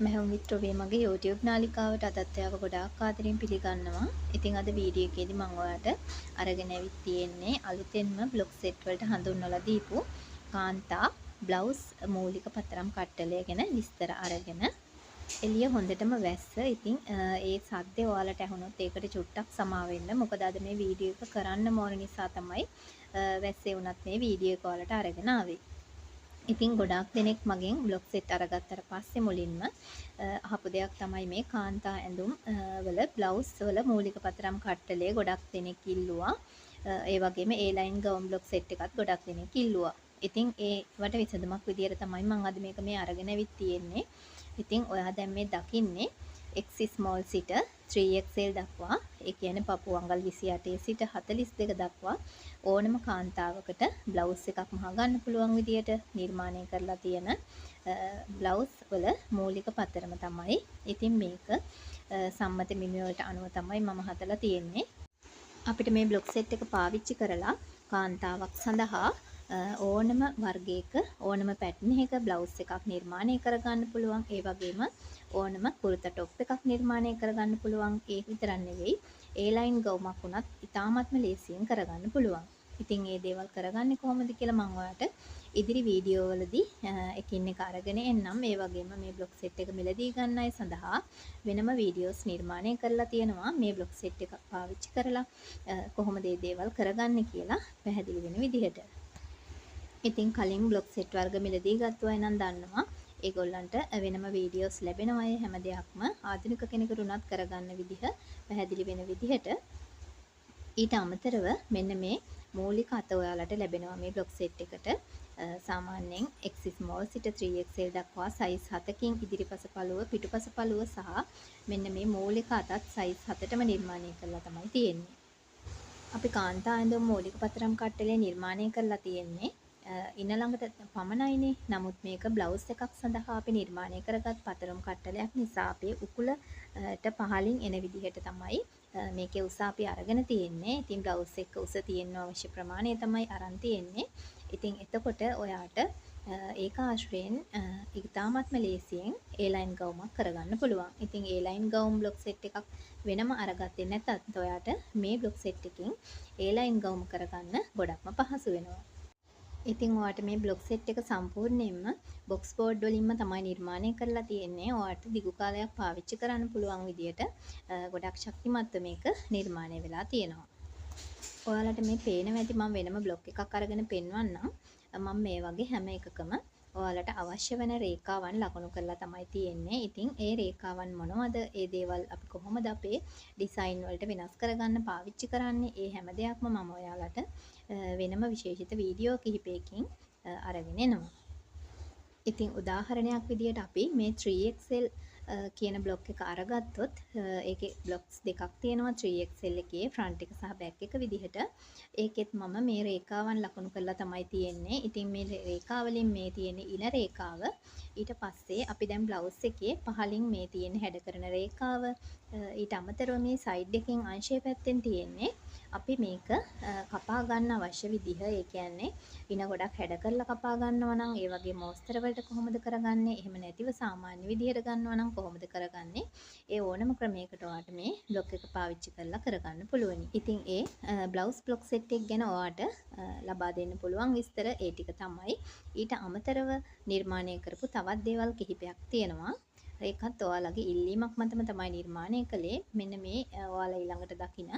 මැහුම් මිත්‍රෝවේ මගේ YouTube නාලිකාවට අදත් එයාව ගොඩාක් ආදරෙන් පිළිගන්නවා. ඉතින් අද වීඩියෝ එකේදී මම ඔයාලට අරගෙන ඇවිත් තියෙන්නේ අලුතෙන්ම බ්ලොග් සෙට් වලට හඳුන්වලා දීපු කාන්තා බ්ලවුස් මූලික පතරම් කට්ටලය ගැන විස්තර අරගෙන එළිය හොඳටම වැස්ස. ඉතින් ඒ සද්දේ ඔයාලට ඇහුනොත් ඒකට චුට්ටක් සමා වෙන්න. මොකද අද මේ වීඩියෝ එක කරන්න ඕන නිසා තමයි වැස්සේ වුණත් මේ වීඩියෝ එක ඔයාලට අරගෙන ආවේ. ඉතින් ගොඩාක් දෙනෙක් මගෙන් බ්ලොග් සෙට් අරගත්තට පස්සේ මුලින්ම අහපු දෙයක් තමයි මේ කාන්තා ඇඳුම් වල බ්ලවුස් වල මූලික පතරම් කට්ටලේ ගොඩක් දෙනෙක් ඉල්ලුවා. ඒ වගේම ඒ ලයින් ගවුම් බ්ලොග් සෙට් එකත් ගොඩක් දෙනෙක් ඉල්ලුවා. ඉතින් ඒවට විසඳුමක් විදියට තමයි මම අද මේක මේ අරගෙන ඇවිත් තියෙන්නේ. ඉතින් ඔයා දැන් මේ දකින්නේ X small සිට 3XL දක්වා, ඒ කියන්නේ පපුව අඟල් 28 සිට 42 දක්වා ඕනම කාන්තාවකට බ්ලවුස් එකක් මහා ගන්න පුළුවන් විදියට නිර්මාණය කරලා තියෙන බ්ලවුස් වල මූලික පතරම තමයි. ඉතින් මේක සම්මත මිමි වලට අනුව තමයි මම හදලා තියෙන්නේ. අපිට මේ බ්ලොග් සෙට් එක පාවිච්චි කරලා කාන්තාවක් සඳහා ඕනම වර්ගයක ඕනම පැටර්න් එකක බ්ලවුස් එකක් නිර්මාණය කරගන්න පුළුවන්. ඒ වගේම ඕනම කුර්තා টොප් එකක් නිර්මාණය කරගන්න පුළුවන්. ඒක විතරක් නෙවෙයි, ඒ ලයින් ගවුමක් උනත් ඉතාමත්ම ලේසියෙන් කරගන්න පුළුවන්. ඉතින් මේ දේවල් කරගන්නේ කොහොමද කියලා මම ඔයාලට ඉදිරි වීඩියෝ වලදී එකින් එක අරගෙන එන්නම්. ඒ වගේම මේ බ්ලොග් සෙට් එක මිලදී ගන්න අය සඳහා වෙනම වීඩියෝස් නිර්මාණය කරලා තියෙනවා. මේ බ්ලොග් සෙට් එක පාවිච්චි කරලා කොහොමද මේ දේවල් කරගන්නේ කියලා පැහැදිලි වෙන විදිහට. ඉතින් කලින් බ්ලොග් සෙට් වර්ග මිලදී ගත්තු අය නම් දන්නවා ඒගොල්ලන්ට වෙනම වීඩියෝස් ලැබෙනවා. ඒ හැම දෙයක්ම ආධුනික කෙනෙකුට උනත් කරගන්න විදිහ පැහැදිලි වෙන විදිහට. ඊට අමතරව මෙන්න මේ මූලික අත ඔයාලට ලැබෙනවා මේ බ්ලොග් සෙට් එකට. සාමාන්‍යයෙන් X small සිට 3XL දක්වා සයිස් 7කින් ඉදිරිපස පළුව, පිටුපස පළුව සහ මෙන්න මේ මූලික අතත් සයිස් 7ටම නිර්මාණය කරලා තමයි තියෙන්නේ. අපි කාන්තා ඇඳුම් මූලික පතරම් කට්ටලේ නිර්මාණය කරලා තියෙන්නේ ඉන ළඟට පමණයිනේ. නමුත් මේක බ්ලවුස් එකක් සඳහා අපි නිර්මාණය කරගත් පතරම් කට්ටලයක් නිසා අපේ උකුලට පහලින් එන විදිහට තමයි මේකේ උස අපි අරගෙන තියෙන්නේ. ඉතින් බ්ලවුස් එක උස තියෙන අවශ්‍ය ප්‍රමාණය තමයි අරන් තියෙන්නේ. ඉතින් එතකොට ඔයාට ඒක ආශ්‍රයෙන් ඉතාමත්ම ලේසියෙන් ඒ ලයින් ගවුමක් කරගන්න පුළුවන්. ඉතින් ඒ ලයින් ගවුම් බ්ලොග් සෙට් එකක් වෙනම අරගත්තේ නැත්නම් ඔයාට මේ බ්ලොග් සෙට් එකකින් ඒ ලයින් ගවුම් කරගන්න ගොඩක්ම පහසු වෙනවා. ඉතින් ඔයාට මේ බ්ලොග් සෙට් එක සම්පූර්ණයෙන්ම බොක්ස් බෝඩ් වලින්ම තමයි නිර්මාණය කරලා තියෙන්නේ. ඔයාට දිගු කාලයක් පාවිච්චි කරන්න පුළුවන් විදියට ගොඩක් ශක්තිමත්ව මේක නිර්මාණය වෙලා තියෙනවා. ඔයාලට මේ පේනවා ඇති මම වෙනම බ්ලොග් එකක් අරගෙන පෙන්වන්නම්. මම මේ වගේ හැම එකකම ඔයාලට අවශ්‍ය වෙන රේඛාවන් ලකුණු කරලා තමයි තියෙන්නේ. ඉතින් ඒ රේඛාවන් මොනවද? ඒ දේවල් අපි කොහොමද අපේ ඩිසයින් වලට වෙනස් කරගන්න පාවිච්චි කරන්නේ? ඒ හැම දෙයක්ම මම ඔයාලට වෙනම විශේෂිත වීඩියෝ කිහිපයකින් අරගෙන එනවා. ඉතින් උදාහරණයක් විදියට අපි මේ 3XL කියන බ්ලොග් එක අරගත්තොත් ඒකේ බ්ලොග්ස් දෙකක් තියෙනවා. 3XL එකේ ෆ්‍රන්ට් එක සහ බෑක් එක විදිහට. ඒකෙත් මම මේ රේඛාවන් ලකුණු කරලා තමයි තියෙන්නේ. ඉතින් මේ රේඛාවලින් මේ තියෙන ඉන රේඛාව ඊට පස්සේ අපි දැන් බ්ලවුස් එකේ පහලින් මේ තියෙන හැඩ කරන රේඛාව ඊට අමතරව මේ සයිඩ් එකෙන් අංශය පැත්තෙන් තියෙන්නේ අපි මේක කපා ගන්න අවශ්‍ය විදිහ. ඒ කියන්නේ ඉන ගොඩක් හැඩ කරලා කපා ගන්නවා නම් ඒ වගේ මෝස්තර වලට කොහොමද කරගන්නේ? එහෙම නැතිව සාමාන්‍ය විදිහට ගන්නවා නම් කොහොමද කරගන්නේ? ඒ ඕනම ක්‍රමයකට ඔයාට මේ බ්ලොග් එක පාවිච්චි කරලා කරගන්න පුළුවනි. ඉතින් ඒ බ්ලවුස් බ්ලොග් සෙට් එක ගැන ඔයාට ලබා දෙන්න පුළුවන් විස්තර ඒ ටික තමයි. ඊට අමතරව නිර්මාණය කරපු තවත් දේවල් කිහිපයක් තියෙනවා. ඒකත් ඔයාලගේ ඉල්ලීමක් මතම තමයි නිර්මාණය කළේ. මෙන්න මේ ඔයාලා ඊළඟට දකින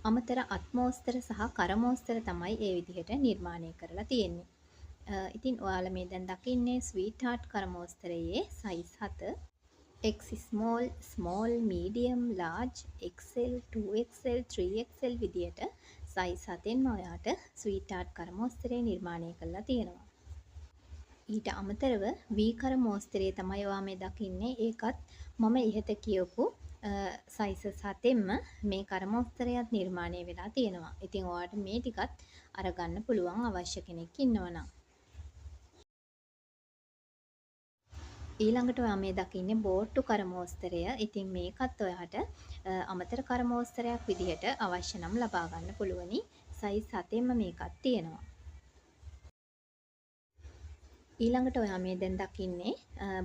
අමතර අත්මෝස්තර සහ කරමෝස්තර තමයි ඒ විදිහට නිර්මාණය කරලා තියෙන්නේ. ඉතින් ඔයාලා මේ දැන් දකින්නේ ස්වීට් හાર્ට් කරමෝස්තරයේ size 7 X small, small, medium, large, XL, 2XL, 3XL විදියට සයිස් 7න් ඔයාට ස්වීට් හાર્ට් කරමෝස්තරය නිර්මාණය කරලා තියෙනවා. ඊට අමතරව V කරමෝස්තරය තමයි ඔයා මේ දකින්නේ. ඒකත් මම ඉහත කියවපු සයිසස් 7ෙන්ම මේ කරමෝස්තරයත් නිර්මාණය වෙලා තියෙනවා. ඉතින් ඔයාට මේ ටිකත් අරගන්න පුළුවන් අවශ්‍ය කෙනෙක් ඉන්නවනම්. ඊළඟට ඔයා මේ දකින්නේ බෝට්ටු කරමෝස්තරය. ඉතින් මේකත් ඔයාට අමතර කරමෝස්තරයක් විදිහට අවශ්‍ය නම් ලබා ගන්න පුළුවනි. සයිස් 7ෙන්ම මේකත් තියෙනවා. ඊළඟට ඔයා මේ දැන් දකින්නේ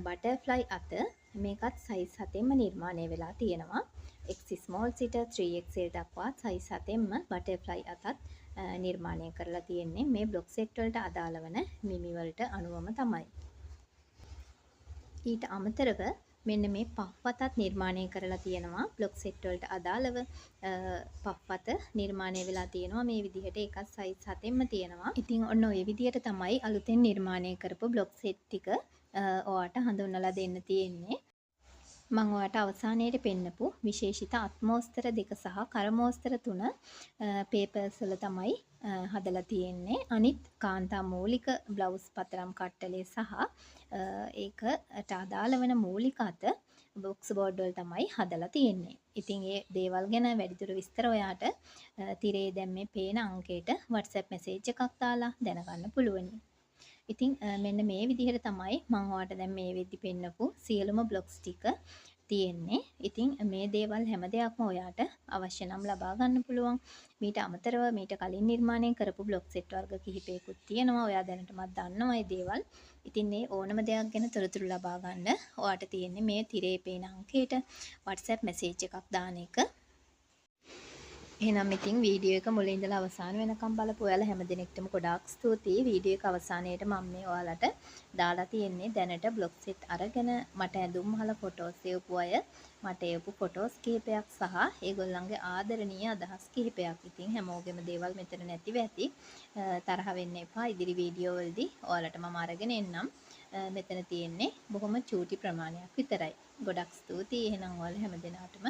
බටර්ෆ්ලයි අත. මේකත් සයිස් 7ෙන්ම නිර්මාණය වෙලා තියෙනවා. X small සිට 3XL දක්වා සයිස් 7ෙන්ම බටර්ෆ්ලයි අතත් නිර්මාණය කරලා තියෙන්නේ මේ බ්ලොක් සෙට් වලට අදාළ වන මිමි වලට අනුවම තමයි. ඊට අමතරව මෙන්න මේ පෆ් අතත් නිර්මාණය කරලා තියෙනවා. බ්ලොක් සෙට් වලට අදාළව පෆ් අත නිර්මාණය වෙලා තියෙනවා මේ විදිහට. ඒකත් සයිස් 7ෙන්ම තියෙනවා. ඉතින් ඔන්න ඔය විදිහට තමයි අලුතෙන් නිර්මාණය කරපු බ්ලොක් සෙට් ටික ඔයාට හඳුන්වලා දෙන්න තියෙන්නේ. මම ඔයාට අවසානයේට පෙන්නපු විශේෂිත අත්මෝස්තර 2 සහ කරමෝස්තර 3 පේපර්ස් වල තමයි හදලා තියෙන්නේ. අනිත් කාන්තා මූලික බ්ලවුස් පතරම් කට්ටලේ සහ ඒකට අදාළ වෙන මූලික අත බොක්ස් බෝඩ් වල තමයි හදලා තියෙන්නේ. ඉතින් ඒ දේවල් ගැන වැඩිදුර විස්තර ඔයාට තිරේ දැන් මේ පේන අංකයට WhatsApp message එකක් දාලා දැනගන්න පුළුවනි. ඉතින් මෙන්න මේ විදිහට තමයි මම ඔයාලට දැන් මේ වෙද්දි පෙන්නපු සියලුම බ්ලොග්ස් ටික තියෙන්නේ. ඉතින් මේ දේවල් හැම දෙයක්ම ඔයාට අවශ්‍ය නම් ලබා ගන්න පුළුවන්. මීට අමතරව මීට කලින් නිර්මාණය කරපු බ්ලොග් සෙට් වර්ග කිහිපයකුත් තියෙනවා. ඔයා දැනටමත් දන්නවා මේ දේවල්. ඉතින් මේ ඕනම දෙයක් ගැන තොරතුරු ලබා ගන්න ඔයාට තියෙන්නේ මේ තිරේ පේන අංකයට WhatsApp message එකක් දාන එක. එහෙනම් ඉතින් වීඩියෝ එක මුලින් ඉඳලා අවසාන වෙනකම් බලපු ඔයාලා හැමදෙනෙක්ටම ගොඩාක් ස්තුතියි. වීඩියෝ එක අවසානයේට මම මේ ඔයාලට දාලා තියෙන්නේ දැනට බ්ලොග් සෙට් අරගෙන මට ඇඳුම් අහලා ෆොටෝස් එවපු අය මට එවපු ෆොටෝස් කිහිපයක් සහ ඒගොල්ලන්ගේ ආදරණීය අදහස් කිහිපයක්. ඉතින් හැමෝගෙම දේවල් මෙතන නැතිව ඇති. තරහ වෙන්න එපා. ඉදිරි වීඩියෝ වලදී ඔයාලට මම අරගෙන එන්නම්. මෙතන තියෙන්නේ බොහොම චූටි ප්‍රමාණයක් විතරයි. ගොඩක් ස්තුතියි. එහෙනම් ඔයාලා හැමදෙනාටම